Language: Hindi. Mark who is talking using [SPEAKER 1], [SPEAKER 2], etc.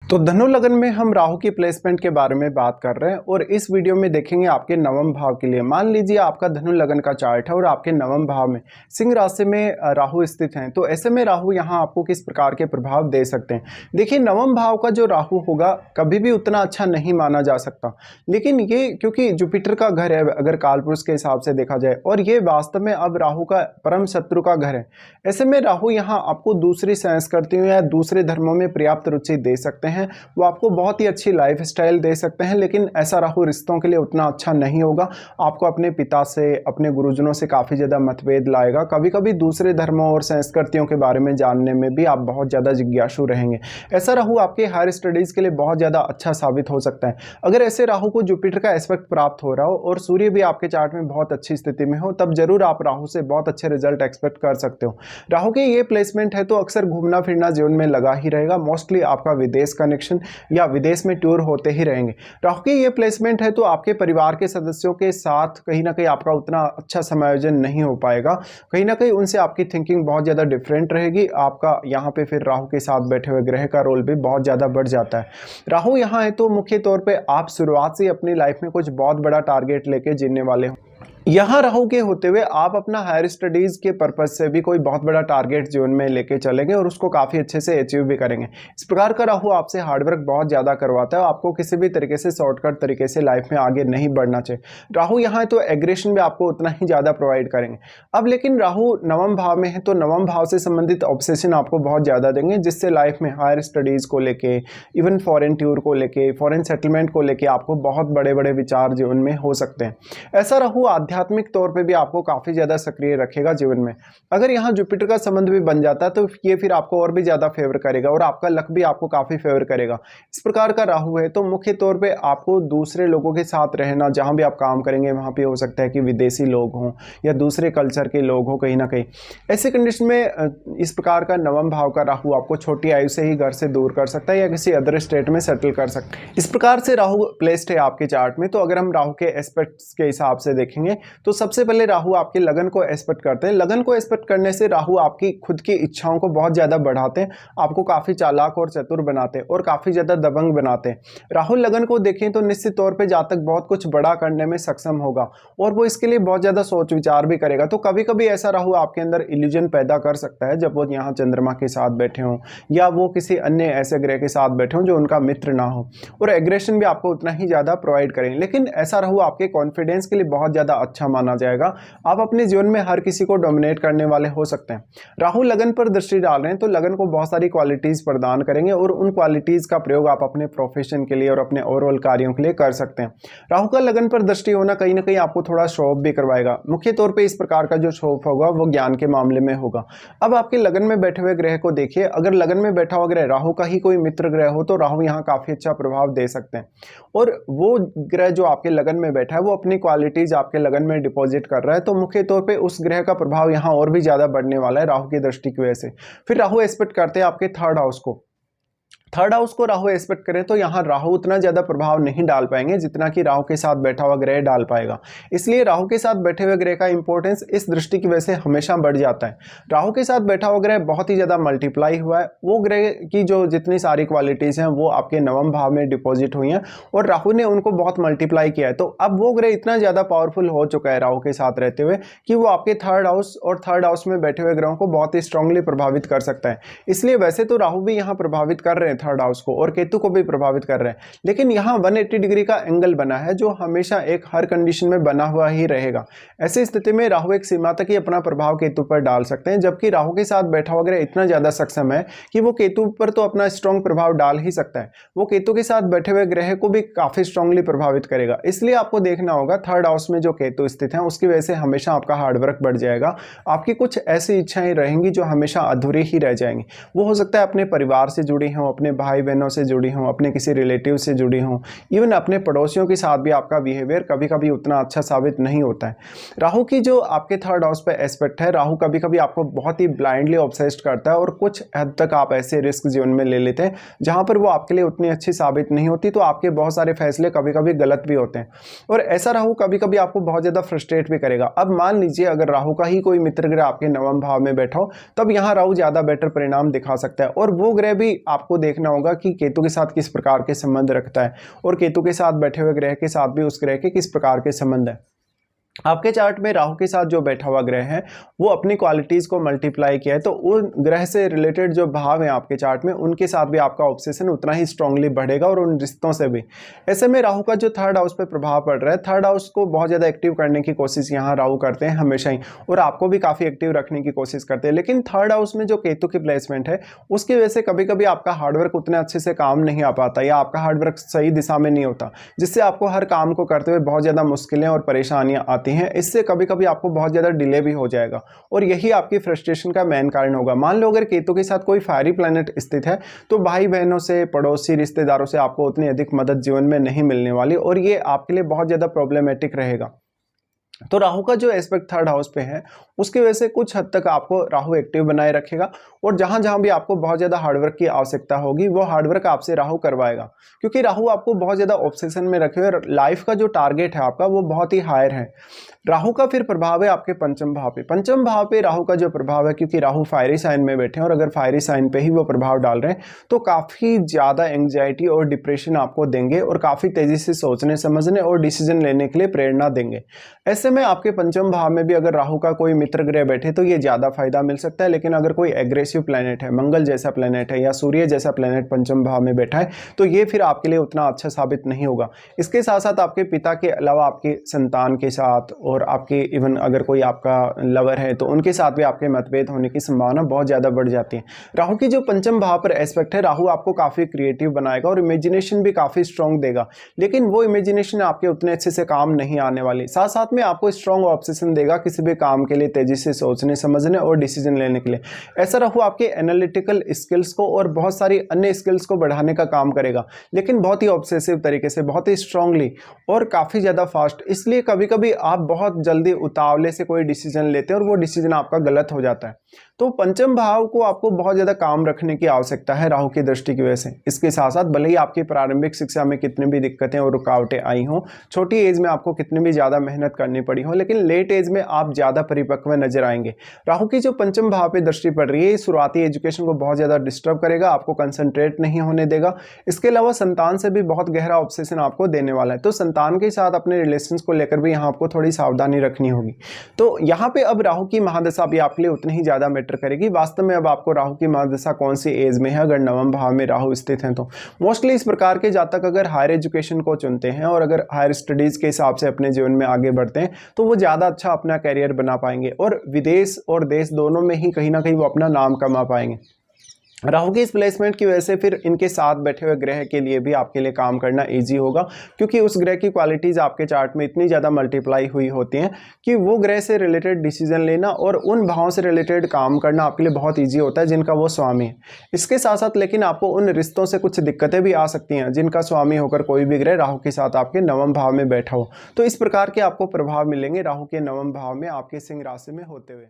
[SPEAKER 1] तो धनु लगन में हम राहु की प्लेसमेंट के बारे में बात कर रहे हैं और इस वीडियो में देखेंगे आपके नवम भाव के लिए। मान लीजिए आपका धनु लगन का चार्ट है और आपके नवम भाव में सिंह राशि में राहु स्थित हैं, तो ऐसे में राहु यहाँ आपको किस प्रकार के प्रभाव दे सकते हैं। देखिए, नवम भाव का जो राहु होगा कभी भी उतना अच्छा नहीं माना जा सकता, लेकिन ये क्योंकि जुपिटर का घर है अगर कालपुरुष के हिसाब से देखा जाए, और ये वास्तव में अब राहु का परम शत्रु का घर है। ऐसे में राहु यहाँ आपको दूसरी संस्कृतियों या दूसरे धर्मों में पर्याप्त रुचि दे सकते हैं, वो आपको बहुत ही अच्छी लाइफस्टाइल दे सकते हैं, लेकिन ऐसा राहु रिश्तों के लिए उतना अच्छा नहीं होगा। आपको अपने पिता से, अपने गुरुजनों से काफ़ी ज़्यादा मतभेद लाएगा। कभी कभी दूसरे धर्मों और संस्कृतियों के बारे में जानने में भी आप बहुत ज़्यादा जिज्ञासु रहेंगे। ऐसा राहु आपके हायर स्टडीज़ के लिए बहुत ज़्यादा अच्छा साबित हो सकता है। अगर ऐसे राहु को जुपिटर का एस्पेक्ट प्राप्त हो रहा हो और सूर्य भी आपके चार्ट में बहुत अच्छी स्थिति में हो, तब जरूर आप राहु से बहुत अच्छे रिजल्ट एक्सपेक्ट कर सकते हो। राहु की ये प्लेसमेंट है तो अक्सर घूमना फिरना जीवन में लगा ही रहेगा। मोस्टली आपका विदेश कनेक्शन या विदेश में टूर होते ही रहेंगे। राहु की ये प्लेसमेंट है तो आपके परिवार के सदस्यों के साथ कहीं ना कहीं आपका उतना अच्छा समायोजन नहीं हो पाएगा। कहीं ना कहीं उनसे आपकी थिंकिंग बहुत ज़्यादा डिफरेंट रहेगी। आपका यहाँ पे फिर राहु के साथ बैठे हुए ग्रह का रोल भी बहुत ज़्यादा बढ़ जाता है। राहु यहाँ है तो मुख्य तौर पे आप शुरुआत से अपनी लाइफ में कुछ बहुत बड़ा टारगेट लेके जीने वाले हो। यहाँ राहु के होते हुए आप अपना हायर स्टडीज के पर्पज से भी कोई बहुत बड़ा टारगेट जीवन में लेके चलेंगे और उसको काफ़ी अच्छे से अचीव भी करेंगे। इस प्रकार का राहु आपसे हार्डवर्क बहुत ज़्यादा करवाता है। आपको किसी भी तरीके से शॉर्टकट तरीके से लाइफ में आगे नहीं बढ़ना चाहिए। राहु यहाँ है तो एग्रेशन भी आपको उतना ही ज़्यादा प्रोवाइड करेंगे। अब लेकिन राहु नवम भाव में है तो नवम भाव से संबंधित ऑब्सेशन आपको बहुत ज़्यादा देंगे, जिससे लाइफ में हायर स्टडीज़ को लेके, इवन फॉरेन टूर को लेके, फॉरेन सेटलमेंट को लेके आपको बहुत बड़े बड़े विचार जीवन में हो सकते हैं। ऐसा राहु आध्यात्मिक तौर पे भी आपको काफी ज्यादा सक्रिय रखेगा जीवन में। अगर यहाँ जुपिटर का संबंध भी बन जाता है तो ये फिर आपको और भी ज्यादा फेवर करेगा और आपका लक भी आपको काफी फेवर करेगा। इस प्रकार का राहु है तो मुख्य तौर पे आपको दूसरे लोगों के साथ रहना, जहां भी आप काम करेंगे वहां पे हो सकता है कि विदेशी लोग हों या दूसरे कल्चर के लोग हों कहीं ना कहीं। ऐसे कंडीशन में इस प्रकार का नवम भाव का राहु आपको छोटी आयु से ही घर से दूर कर सकता है या किसी अदर स्टेट में सेटल कर सकता है। इस प्रकार से राहु प्लेस्ड है आपके चार्ट में। तो अगर हम राहु के एस्पेक्ट्स के हिसाब से देखेंगे तो सबसे पहले राहु आपके लगन को एस्पेक्ट करते हैं। लगन को एस्पेक्ट करने से राहु आपकी खुद की इच्छाओं को बहुत ज्यादा बढ़ाते हैं, आपको काफी चालाक और चतुर बनाते हैं और काफी ज्यादा दबंग बनाते हैं। राहु लगन को देखें तो निश्चित तौर पे जातक बहुत कुछ बड़ा करने में सक्षम होगा और वो इसके लिए बहुत ज्यादा सोच विचार भी करेगा। तो कभी कभी ऐसा राहु आपके अंदर इल्यूजन पैदा कर सकता है जब वो यहाँ चंद्रमा के साथ बैठे हों या वो किसी अन्य ऐसे ग्रह के साथ बैठे हों जो उनका मित्र ना हो, और एग्रेशन भी आपको उतना ही ज्यादा प्रोवाइड करेंगे। लेकिन ऐसा राहु आपके कॉन्फिडेंस के लिए बहुत ज्यादा अच्छा माना जाएगा। आप अपने जीवन में हर किसी को डोमिनेट करने वाले हो सकते हैं। राहु लगन पर दृष्टि डाल रहे हैं तो लगन को बहुत सारी क्वालिटीज प्रदान करेंगे और उन क्वालिटीज का प्रयोग आप अपने प्रोफेशन के लिए और अपने ओवरऑल कार्यों के लिए कर सकते हैं। राहु का लगन पर दृष्टि होना कहीं ना कहीं आपको थोड़ा शो ऑफ भी करवाएगा। मुख्य तौर पर इस प्रकार का जो शो ऑफ होगा वो ज्ञान के मामले में होगा। अब आपके लगन में बैठे हुए ग्रह को देखिए। अगर लगन में बैठा हुआ ग्रह राहु का ही कोई मित्र ग्रह हो तो राहु यहाँ काफी अच्छा प्रभाव दे सकते हैं, और वो ग्रह जो आपके लगन में बैठा है वो अपनी क्वालिटीज आपके लगन में डिपॉजिट कर रहा है, तो मुख्य तौर पे उस ग्रह का प्रभाव यहाँ और भी ज्यादा बढ़ने वाला है राहु की दृष्टि की वजह से। फिर राहु एस्पेक्ट करते हैं आपके थर्ड हाउस को। थर्ड हाउस को राहु एस्पेक्ट करें तो यहाँ राहु उतना ज्यादा प्रभाव नहीं डाल पाएंगे जितना कि राहु के साथ बैठा हुआ ग्रह डाल पाएगा। इसलिए राहु के साथ बैठे हुए ग्रह का इंपॉर्टेंस इस दृष्टि की वजह से हमेशा बढ़ जाता है। राहु के साथ बैठा हुआ ग्रह बहुत ही ज्यादा मल्टीप्लाई हुआ है। वो ग्रह की जो जितनी सारी क्वालिटीज हैं वो आपके नवम भाव में डिपॉजिट हुई हैं और राहु ने उनको बहुत मल्टीप्लाई किया है। तो अब वो ग्रह इतना ज्यादा पावरफुल हो चुका है राहु के साथ रहते हुए कि वो आपके थर्ड हाउस और थर्ड हाउस में बैठे हुए ग्रहों को बहुत ही स्ट्रांगली प्रभावित कर सकता है। इसलिए वैसे तो राहु भी यहाँ प्रभावित कर रहे हैं थर्ड हाउस को और केतु को भी प्रभावित कर रहे हैं, लेकिन यहाँ 180 डिग्री का एंगल बना है जो हमेशा एक हर कंडीशन में बना हुआ ही रहेगा। ऐसी स्थिति में राहु एक सीमा तक ही अपना प्रभाव केतु पर डाल सकते हैं, जबकि राहु के साथ बैठा हुआ ग्रह इतना ज्यादा सक्षम है कि वो केतु पर तो अपना स्ट्रॉन्ग प्रभाव डाल ही सकता है, वो केतु के साथ बैठे हुए ग्रह को भी काफी स्ट्रांगली प्रभावित करेगा। इसलिए आपको देखना होगा थर्ड हाउस में जो केतु स्थित है उसकी वजह से हमेशा आपका हार्डवर्क बढ़ जाएगा। आपकी कुछ ऐसी इच्छाएं रहेंगी जो हमेशा अधूरी ही रह जाएंगी। वो हो सकता है अपने परिवार से जुड़ी हों, अपने भाई बहनों से जुड़ी हों, अपने किसी रिलेटिव से जुड़ी हों, इवन अपने पड़ोसियों के साथ भी आपका बिहेवियर कभी कभी उतना अच्छा साबित नहीं होता है। राहु की जो आपके थर्ड हाउस पे एस्पेक्ट है, राहु कभी कभी आपको बहुत ही ब्लाइंडली ऑब्सेस्ड करता है और कुछ हद तक आप ऐसे रिस्क जीवन में ले लेते हैं जहां पर वो आपके लिए उतनी अच्छी साबित नहीं होती, तो आपके बहुत सारे फैसले कभी कभी गलत भी होते हैं और ऐसा राहु कभी कभी आपको बहुत ज्यादा फ्रस्ट्रेट भी करेगा। अब मान लीजिए अगर राहु का ही कोई मित्र ग्रह आपके नवम भाव में बैठा हो तब यहाँ राहु ज्यादा बेटर परिणाम दिखा सकता है और वो ग्रह भी आपको देखना देखना होगा कि केतु के साथ किस प्रकार के संबंध रखता है और केतु के साथ बैठे हुए ग्रह के साथ भी उस ग्रह के किस प्रकार के संबंध है। आपके चार्ट में राहु के साथ जो बैठा हुआ ग्रह है वो अपनी क्वालिटीज को मल्टीप्लाई किया है, तो उन ग्रह से रिलेटेड जो भाव हैं आपके चार्ट में उनके साथ भी आपका ऑब्सेशन उतना ही स्ट्रांगली बढ़ेगा और उन रिश्तों से भी। ऐसे में राहु का जो थर्ड हाउस पे प्रभाव पड़ रहा है, थर्ड हाउस को बहुत ज़्यादा एक्टिव करने की कोशिश यहाँ राहु करते हैं हमेशा ही, और आपको भी काफ़ी एक्टिव रखने की कोशिश करते हैं। लेकिन थर्ड हाउस में जो केतु की प्लेसमेंट है उसकी वजह से कभी कभी आपका हार्डवर्क उतने अच्छे से काम नहीं आ पाता या आपका हार्डवर्क सही दिशा में नहीं होता, जिससे आपको हर काम को करते हुए बहुत ज़्यादा मुश्किलें और परेशानियाँ आती हैं। इससे कभी कभी आपको बहुत ज़्यादा डिले भी हो जाएगा और यही आपकी फ्रस्ट्रेशन का मेन कारण होगा। मान लो अगर केतु के साथ कोई फायरी प्लैनेट स्थित है तो भाई बहनों से, पड़ोसी, रिश्तेदारों से आपको उतनी अधिक मदद जीवन में नहीं मिलने वाली और ये आपके लिए बहुत ज़्यादा प्रॉब्लमेटिक रहेगा। तो राहु का जो एस्पेक्ट थर्ड हाउस पे है उसकी वजह से कुछ हद तक आपको राहु एक्टिव बनाए रखेगा और जहां जहां भी आपको बहुत ज़्यादा हार्डवर्क की आवश्यकता होगी वो हार्डवर्क आपसे राहु करवाएगा, क्योंकि राहु आपको बहुत ज़्यादा ऑब्सेशन में रखे हुए, लाइफ का जो टारगेट है आपका वो बहुत ही हायर है। राहु का फिर प्रभाव है आपके पंचम भाव पे। पंचम भाव पे राहु का जो प्रभाव है, क्योंकि राहु फायरी साइन में बैठे हैं और अगर फायरी साइन पे ही वो प्रभाव डाल रहे हैं तो काफ़ी ज़्यादा एंग्जाइटी और डिप्रेशन आपको देंगे और काफ़ी तेज़ी से सोचने समझने और डिसीजन लेने के लिए प्रेरणा देंगे। ऐसे में आपके पंचम भाव में भी अगर राहु का कोई मित्र ग्रह बैठे तो ये ज़्यादा फायदा मिल सकता है, लेकिन अगर कोई एग्रेसिव प्लैनेट है, मंगल जैसा प्लैनेट है या सूर्य जैसा प्लैनेट पंचम भाव में बैठा है तो ये फिर आपके लिए उतना अच्छा साबित नहीं होगा। इसके साथ साथ आपके पिता के अलावा आपके संतान के साथ और आपके इवन अगर कोई आपका लवर है तो उनके साथ भी आपके मतभेद होने की संभावना बहुत ज़्यादा बढ़ जाती है। राहु की जो पंचम भाव पर एस्पेक्ट है, राहु आपको काफ़ी क्रिएटिव बनाएगा और इमेजिनेशन भी काफ़ी स्ट्रॉन्ग देगा, लेकिन वो इमेजिनेशन आपके उतने अच्छे से काम नहीं आने वाली। साथ साथ में आपको स्ट्रॉन्ग ऑब्सेशन देगा किसी भी काम के लिए तेजी से सोचने समझने और डिसीजन लेने के लिए। ऐसा राहु आपके एनालिटिकल स्किल्स को और बहुत सारी अन्य स्किल्स को बढ़ाने का काम करेगा, लेकिन बहुत ही ऑब्सेसिव तरीके से, बहुत ही स्ट्रांगली और काफ़ी ज़्यादा फास्ट। इसलिए कभी कभी आप बहुत जल्दी उतावले से कोई डिसीजन लेते हैं और वो डिसीजन आपका गलत हो जाता है। तो पंचम भाव को आपको बहुत ज़्यादा काम रखने की आवश्यकता है राहु की दृष्टि की वजह से। इसके साथ साथ भले ही आपकी प्रारंभिक शिक्षा में कितनी भी दिक्कतें और रुकावटें आई हों, छोटी एज में आपको कितनी भी ज़्यादा मेहनत करनी पड़ी हो, लेकिन लेट एज में आप ज़्यादा परिपक्व नजर आएंगे। राहु की जो पंचम भाव पे दृष्टि पड़ रही है, शुरुआती एजुकेशन को बहुत ज़्यादा डिस्टर्ब करेगा, आपको कंसंट्रेट नहीं होने देगा। इसके अलावा संतान से भी बहुत गहरा ऑब्सेशन आपको देने वाला है, तो संतान के साथ अपने रिलेशंस को लेकर भी यहाँ आपको थोड़ी सावधानी रखनी होगी। तो यहाँ पे अब राहु की महादशा भी आपके लिए उतनी ही ज़्यादा मैटर करेगी। वास्तव में अब आपको राहु की महादशा कौन सी एज में है, अगर नवम भाव में राहु स्थित हैं तो मोस्टली इस प्रकार के जातक अगर हायर एजुकेशन को चुनते हैं और अगर हायर स्टडीज़ के हिसाब से अपने जीवन में आगे बढ़ते हैं तो वो ज़्यादा अच्छा अपना कैरियर बना पाएंगे और विदेश और देश दोनों में ही कहीं ना कहीं वो अपना नाम कमा पाएंगे। राहु की इस प्लेसमेंट की वजह से फिर इनके साथ बैठे हुए ग्रह के लिए भी आपके लिए काम करना इजी होगा, क्योंकि उस ग्रह की क्वालिटीज़ आपके चार्ट में इतनी ज़्यादा मल्टीप्लाई हुई होती हैं कि वो ग्रह से रिलेटेड डिसीजन लेना और उन भावों से रिलेटेड काम करना आपके लिए बहुत ईजी होता है जिनका वो स्वामी है। इसके साथ साथ लेकिन आपको उन रिश्तों से कुछ दिक्कतें भी आ सकती हैं जिनका स्वामी होकर कोई भी ग्रह राहु के साथ आपके नवम भाव में बैठा हो। तो इस प्रकार के आपको प्रभाव मिलेंगे राहु के नवम भाव में आपके सिंह राशि में होते हुए।